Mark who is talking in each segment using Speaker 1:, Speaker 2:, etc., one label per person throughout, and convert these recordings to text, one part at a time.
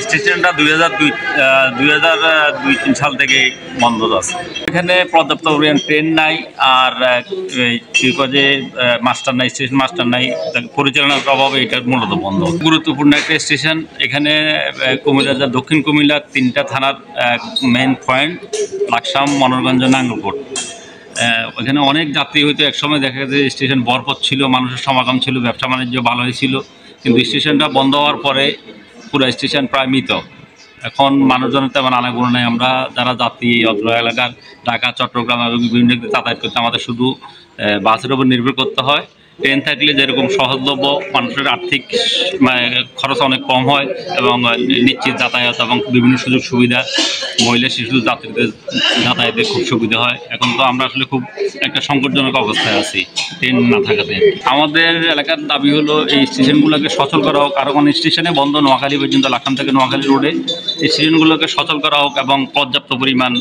Speaker 1: স্টেশনটা 2002-2003 সাল থেকে বন্ধ আছে। এখানে পর্যাপ্ত ট্রেন নাই, আর কি যে মাস্টার নাই, স্টেশন মাস্টার নাই, পরিচালনার অভাবে এটা মূলত বন্ধ। গুরুত্বপূর্ণ একটা স্টেশন। এখানে কুমিল্লা, দক্ষিণ কুমিল্লার 3টা থানার মেইন পয়েন্ট লাকসাম, মনোরগঞ্জ, নাঙ্গলকোট। ওখানে অনেক যাত্রী হইতো। একসময় দেখা যায় স্টেশন ভরপুর ছিল, মানুষের সমাগম ছিল, ব্যবসা বাণিজ্য ভালো হয়েছিল। কিন্তু স্টেশনটা বন্ধ হওয়ার পরে পুরো স্টেশন প্রায় মৃত। এখন মানুষজনের তেমন আনাগোনা নেই। আমরা যারা যাত্রী অত্র এলাকার ঢাকা, চট্টগ্রাম এবং বিভিন্ন যাতায়াত করতে আমাদের শুধু বাসের উপর নির্ভর করতে হয়। ট্রেন থাকলে যেরকম সহজলভ্য, মানুষের আর্থিক খরচ অনেক কম হয় এবং নিশ্চিত যাতায়াত এবং বিভিন্ন সুযোগ সুবিধা, মহিলা শিশু যাত্রীদের যাতায়াতে খুব সুবিধা হয়। এখন তো আমরা আসলে খুব একটা সংকটজনক অবস্থায় আছি ট্রেন না থাকাতে। আমাদের এলাকার দাবি হলো এই স্টেশনগুলোকে সচল করা হোক। আরও কোনো স্টেশনে বন্ধ, নোয়াখালী পর্যন্ত, লাকসাম থেকে নোয়াখালী রোডে এই স্টেশনগুলোকে সচল করা হোক এবং পর্যাপ্ত পরিমাণ,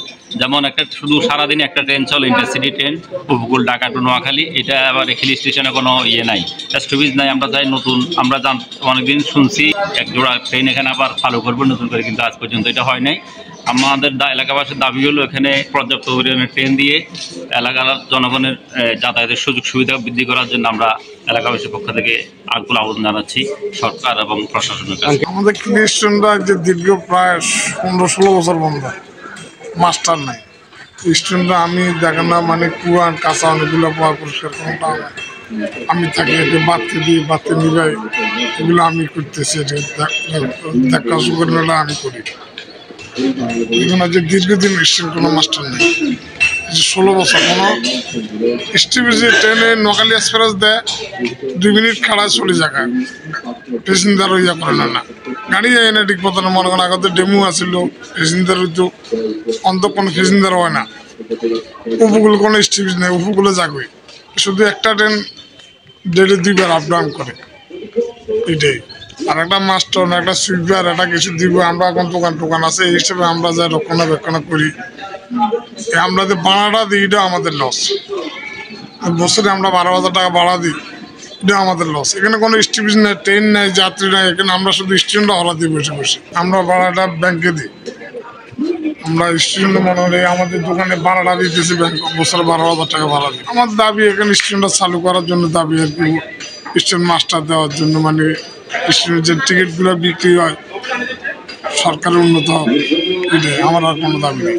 Speaker 1: যেমন একটা শুধু সারাদিন একটা ট্রেন চলে, ইন্টারসিটি ট্রেন উপকূল ঢাকা টু নোয়াখালী। এটা আবার খিলি স্টেশনে কোনো নাই, স্টপেজ নাই। আমরা চাই নতুন, আমরা অনেকদিন শুনছি এক জোড়া ট্রেন এখানে আবার চালু করবে নতুন করে, কিন্তু আজ পর্যন্ত এটা হয় নাই। আমাদের এলাকাবাসীর দাবি হলো এখানে পর্যাপ্ত পরিমাণে ট্রেন দিয়ে এলাকার জনগণের যাতায়াতের সুযোগ সুবিধা বৃদ্ধি করার জন্য আমরা এলাকাবাসীর পক্ষ থেকে আকুল আবেদন জানাচ্ছি সরকার এবং প্রশাসনের কাছে।
Speaker 2: আমাদের স্টেশনটা যে দীর্ঘ প্রায় 15-16 বছর বন্ধ, মাস্টার নাই। স্টেশনটা আমি দেখেন না, মানে কুয়ান কাঁচা অনেকগুলো পরিষ্কার কোনটা আমি থাকি, এটি বাড়তে দিই, বাড়তে নিবাই, এগুলো আমি করতেছি, দেখাশোনা আমি করি। এখানে যে দীর্ঘদিন স্টেশন কোনো মাস্টার নেই, 16 বছর কোনো স্টিপেজে ট্রেনে নোয়াখালী এক্সপ্রেস দেয়, 2 মিনিট খাড়া চলে জায়গায় প্যাসেঞ্জার ইয়া করে না, গাড়ি যায় না ঠিক মতো। মনে করেন আগতে ডেমো আসছিল, প্যাসেঞ্জার হইতো, অন্ত কোনো প্যাসেঞ্জার হয় না। উপকূলে কোনো স্টিপেজ নেই, উপকূলে যাবে শুধু একটা ট্রেন ডেলি 2 বার আপ ডাউন করে, এটাই। আর একটা মাস্টার, একটা সুইপার, একটা কিছু দিব। আমরা এখন দোকান আছে, এই হিসেবে আমরা যা রক্ষণাবেক্ষণ করি, আমরা যে ভাড়াটা দিই এটা আমাদের লস। বছরে আমরা 12,000 টাকা ভাড়া দিই, এটা আমাদের লস। এখানে কোনো স্টিপেজ নেই, ট্রেন নেই, যাত্রী নেই। এখানে আমরা শুধু স্টেশনটা ভাড়া দিই বসে বসে। আমরা ভাড়াটা ব্যাংকে দিই। আমরা স্টেশনে মনে হয় আমাদের দোকানে ভাড়াটা দিতেছি ব্যাংক, বছরে 12,000 টাকা ভাড়া দিই। আমার দাবি এখানে স্টেশনটা চালু করার জন্য দাবি, আর কি স্টেশন মাস্টার দেওয়ার জন্য, মানে স্টেশনের যে টিকিটগুলো বিক্রি হয় সরকারের উন্নত হবে, এটাই আমার আর কোনো দাবি নেই।